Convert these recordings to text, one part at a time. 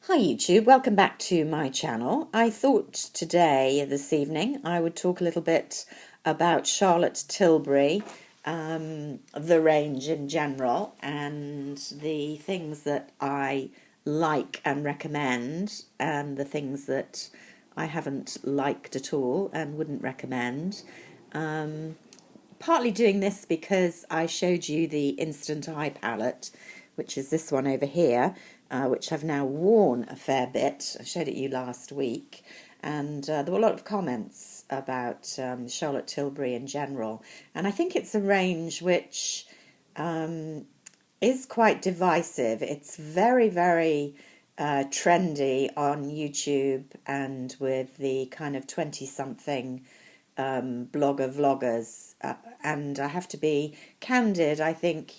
Hi YouTube, welcome back to my channel. I thought this evening, I would talk a little bit about Charlotte Tilbury, the range in general, and the things that I like and recommend, and the things that I haven't liked at all and wouldn't recommend. Partly doing this because I showed you the Instant Eye palette, which is this one over here, which I've now worn a fair bit. I showed it you last week, and there were a lot of comments about Charlotte Tilbury in general. And I think it's a range which is quite divisive. It's very, very trendy on YouTube and with the kind of 20-something blogger vloggers, and I have to be candid. I think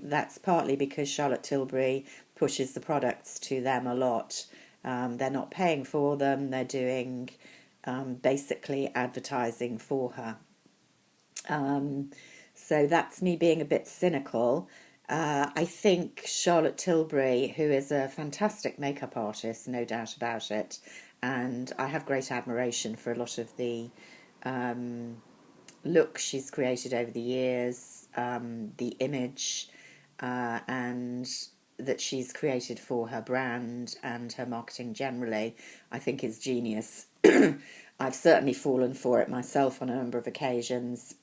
that's partly because Charlotte Tilbury pushes the products to them a lot. They're not paying for them, they're doing basically advertising for her. So that's me being a bit cynical. I think Charlotte Tilbury, who is a fantastic makeup artist, no doubt about it, and I have great admiration for a lot of the look she's created over the years, the image, and that she's created for her brand and her marketing generally, I think is genius. I've certainly fallen for it myself on a number of occasions.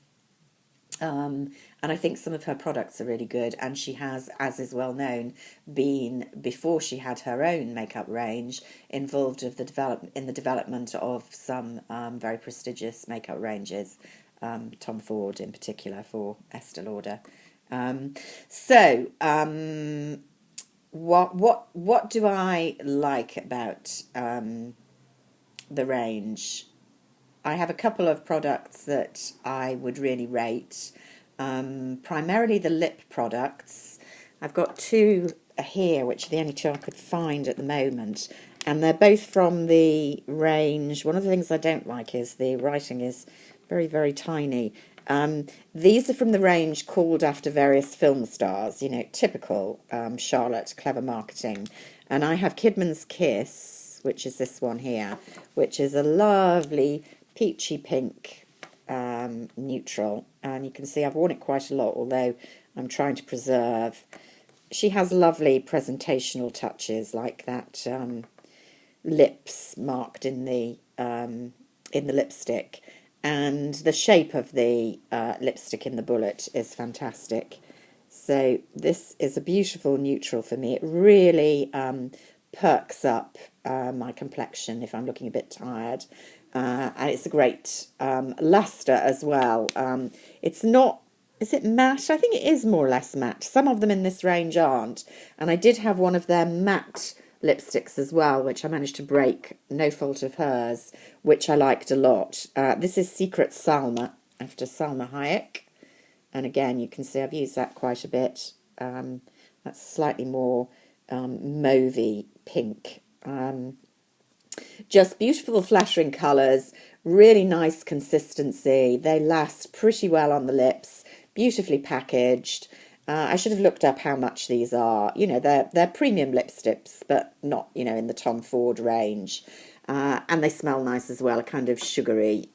And I think some of her products are really good, and she has, as is well known, been, before she had her own makeup range, involved in the development of some very prestigious makeup ranges, Tom Ford in particular for Estee Lauder. What do I like about the range? I have a couple of products that I would really rate. Primarily the lip products. I've got two here, which are the only two I could find at the moment, and they're both from the range. One of the things I don't like is the writing is very, very tiny. These are from the range called after various film stars, typical Charlotte, clever marketing. And I have Kidman's Kiss, which is this one here, which is a lovely peachy pink neutral, and you can see I've worn it quite a lot, although I'm trying to preserve. She has lovely presentational touches like that lips marked in the lipstick, and the shape of the lipstick in the bullet is fantastic. So this is a beautiful neutral for me. It really perks up my complexion if I'm looking a bit tired. And it's a great luster as well. It's not, is it matte? I think it is more or less matte. Some of them in this range aren't. And I did have one of their matte lipsticks as well, which I managed to break, no fault of hers, which I liked a lot. This is Secret Salma, after Salma Hayek. And again, you can see I've used that quite a bit. That's slightly more mauvey pink. Just beautiful, flattering colours, really nice consistency. They last pretty well on the lips, beautifully packaged. I should have looked up how much these are. They're premium lipsticks, but not, in the Tom Ford range. And they smell nice as well, a kind of sugary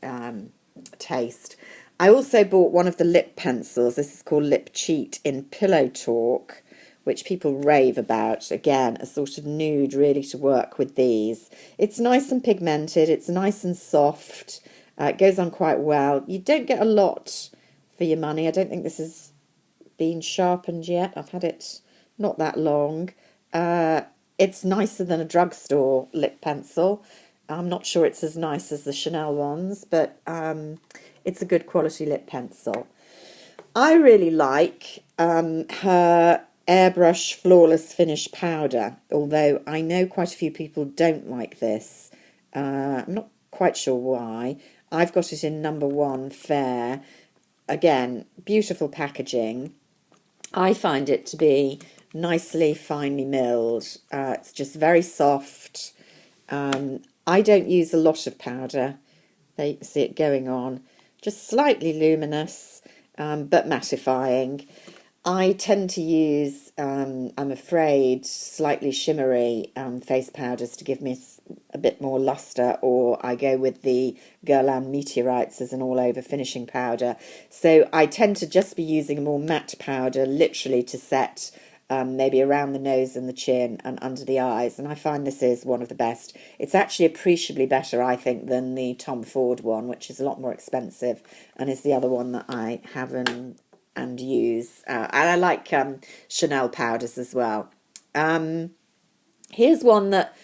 taste. I also bought one of the lip pencils. This is called Lip Cheat in Pillow Talk, which people rave about. Again, a sort of nude really to work with these. It's nice and pigmented, it's nice and soft, it goes on quite well. You don't get a lot for your money. I don't think this has been sharpened yet. I've had it not that long. It's nicer than a drugstore lip pencil. I'm not sure it's as nice as the Chanel ones, but it's a good quality lip pencil. I really like her Airbrush Flawless Finish Powder, although I know quite a few people don't like this. I'm not quite sure why. I've got it in number 1 Fair. Again, beautiful packaging. I find it to be nicely finely milled. It's just very soft. I don't use a lot of powder. There you can see it going on. Just slightly luminous, but mattifying. I tend to use, I'm afraid, slightly shimmery face powders to give me a bit more luster, or I go with the Guerlain Meteorites as an all-over finishing powder. So I tend to just be using a more matte powder, literally to set maybe around the nose and the chin and under the eyes. And I find this is one of the best. It's actually appreciably better, I think, than the Tom Ford one, which is a lot more expensive and is the other one that I and use. And I like Chanel powders as well. Here's one that,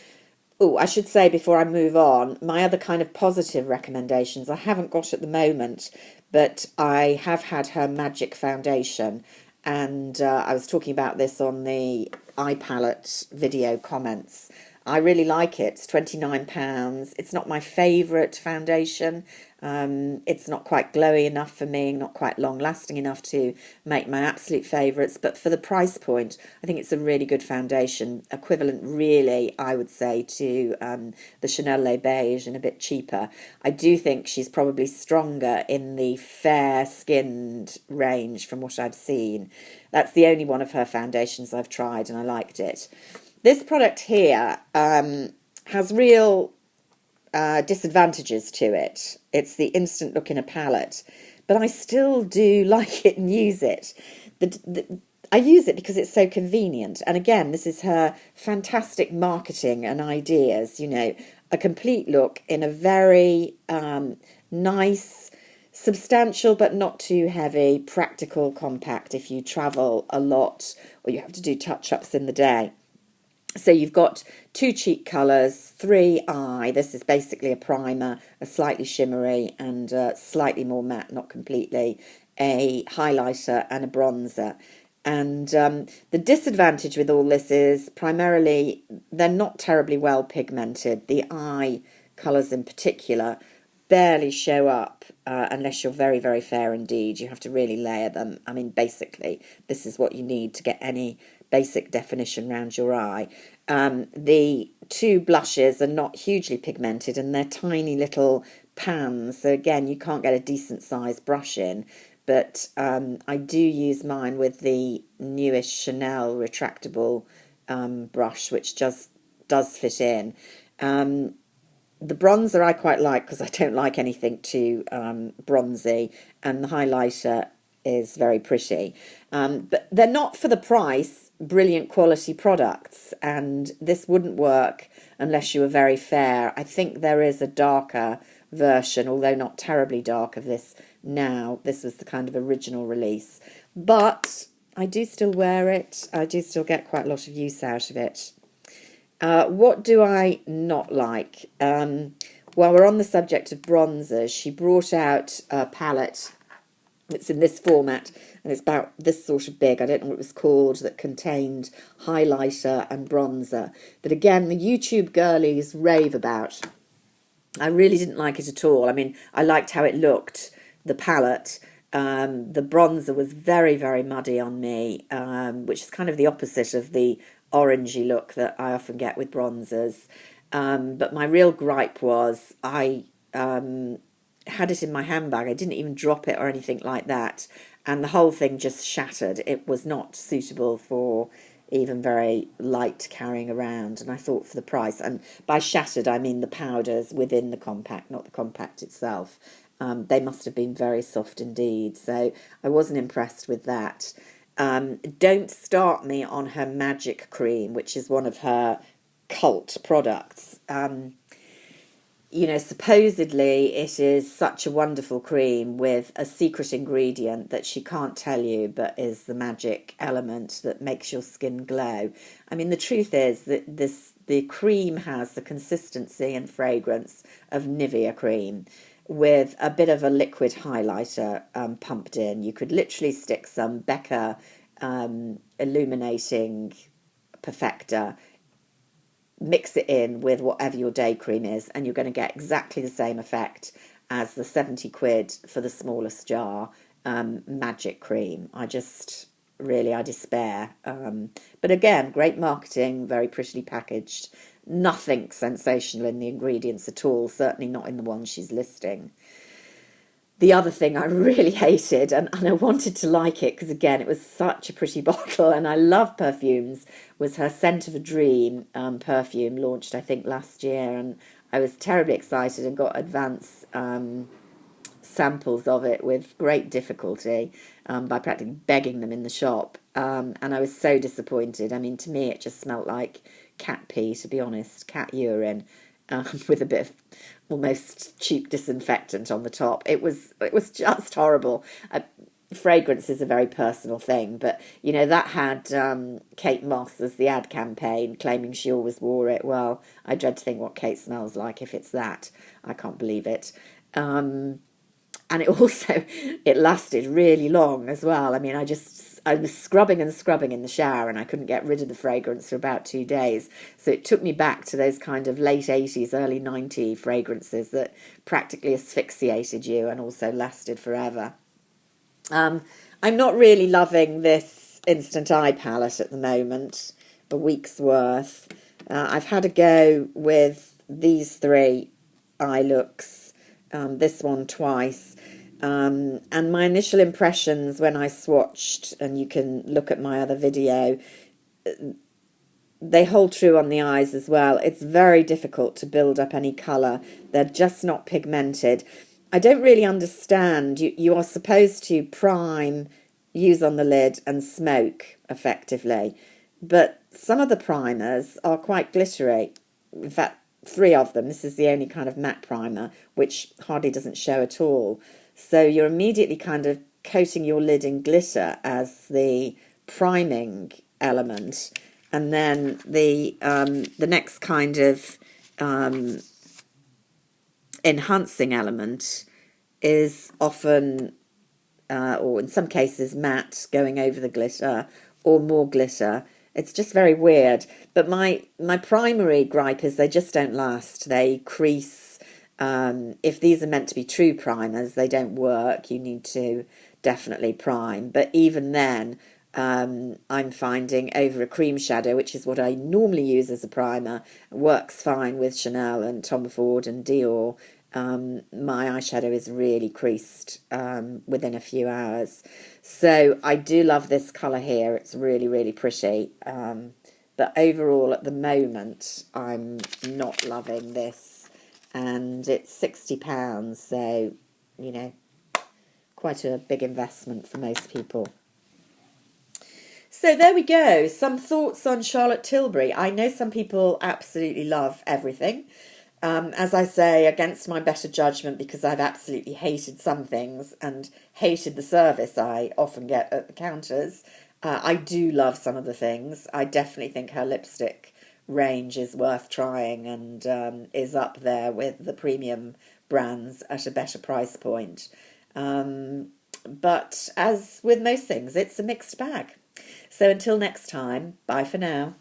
oh, I should say before I move on, my other kind of positive recommendations I haven't got at the moment, but I have had her Magic Foundation. And I was talking about this on the eye palette video comments. I really like it. It's £29. It's not my favourite foundation. It's not quite glowy enough for me, not quite long lasting enough to make my absolute favourites. But for the price point, I think it's a really good foundation. Equivalent, really, I would say, to the Chanel Le Beige and a bit cheaper. I do think she's probably stronger in the fair-skinned range from what I've seen. That's the only one of her foundations I've tried and I liked it. This product here has real disadvantages to it. It's the instant look in a palette, but I still do like it and use it. I use it because it's so convenient. And again, this is her fantastic marketing and ideas, you know, a complete look in a very nice, substantial but not too heavy, practical compact if you travel a lot or you have to do touch-ups in the day. So you've got two cheek colours, three eye. This is basically a primer, a slightly shimmery and slightly more matte, not completely, a highlighter and a bronzer. And the disadvantage with all this is primarily they're not terribly well pigmented. The eye colours in particular barely show up unless you're very, very fair indeed. You have to really layer them. I mean, basically, this is what you need to get any basic definition around your eye. The two blushes are not hugely pigmented and they're tiny little pans. So again, you can't get a decent sized brush in. But I do use mine with the newish Chanel retractable brush, which just does fit in. The bronzer I quite like because I don't like anything too bronzy, and the highlighter is very pretty. But they're not, for the price, brilliant quality products, and this wouldn't work unless you were very fair. I think there is a darker version, although not terribly dark, of this now. This was the kind of original release. But I do still wear it. I do still get quite a lot of use out of it. What do I not like? While we're on the subject of bronzers, she brought out a palette that's in this format, and it's about this sort of big. I don't know what it was called, that contained highlighter and bronzer. That again, the YouTube girlies rave about. I really didn't like it at all. I mean, I liked how it looked, the palette. The bronzer was very, very muddy on me, which is kind of the opposite of the orangey look that I often get with bronzers. But my real gripe was I had it in my handbag. I didn't even drop it or anything like that. And the whole thing just shattered. It was not suitable for even very light carrying around. And I thought for the price, and by shattered, I mean the powders within the compact, not the compact itself. They must have been very soft indeed. So I wasn't impressed with that. Don't start me on her Magic Cream, which is one of her cult products. You know, supposedly it is such a wonderful cream with a secret ingredient that she can't tell you, but is the magic element that makes your skin glow. I mean, the truth is that the cream has the consistency and fragrance of Nivea cream, with a bit of a liquid highlighter pumped in. You could literally stick some Becca illuminating perfector, mix it in with whatever your day cream is, and you're going to get exactly the same effect as the 70 quid for the smallest jar Magic Cream. I despair. But again, great marketing, very prettily packaged. Nothing sensational in the ingredients at all, certainly not in the ones she's listing. The other thing I really hated, and I wanted to like it because, again, it was such a pretty bottle and I love perfumes, was her Scent of a Dream perfume, launched, I think, last year. And I was terribly excited and got advance samples of it with great difficulty by practically begging them in the shop. And I was so disappointed. I mean, to me, it just smelt like cat pee, to be honest, cat urine, with a bit of almost cheap disinfectant on the top. It was just horrible. Fragrance is a very personal thing, but you know that had Kate Moss as the ad campaign, claiming she always wore it. Well, I dread to think what Kate smells like if it's that. I can't believe it. And it also, it lasted really long as well. I mean, I was scrubbing and scrubbing in the shower and I couldn't get rid of the fragrance for about 2 days. So it took me back to those kind of late 80s, early 90s fragrances that practically asphyxiated you and also lasted forever. I'm not really loving this Instant Eye palette at the moment, a week's worth. I've had a go with these three eye looks, this one twice. And my initial impressions when I swatched, and you can look at my other video, they hold true on the eyes as well. It's very difficult to build up any colour. They're just not pigmented. I don't really understand. You are supposed to prime, use on the lid and smoke effectively. But some of the primers are quite glittery. In fact, 3 of them. This is the only kind of matte primer, which hardly doesn't show at all. So you're immediately kind of coating your lid in glitter as the priming element. And then the next kind of enhancing element is often, or in some cases, matte going over the glitter or more glitter. It's just very weird. But my primary gripe is they just don't last. They crease. If these are meant to be true primers, they don't work. You need to definitely prime. But even then, I'm finding over a cream shadow, which is what I normally use as a primer, works fine with Chanel and Tom Ford and Dior. My eyeshadow is really creased within a few hours. So I do love this colour here. It's really, really pretty. But overall, at the moment, I'm not loving this. And it's £60, so, you know, quite a big investment for most people. So there we go. Some thoughts on Charlotte Tilbury. I know some people absolutely love everything. As I say, against my better judgment, because I've absolutely hated some things and hated the service I often get at the counters. I do love some of the things. I definitely think her lipstick range is worth trying and is up there with the premium brands at a better price point. But as with most things, it's a mixed bag. So until next time, bye for now.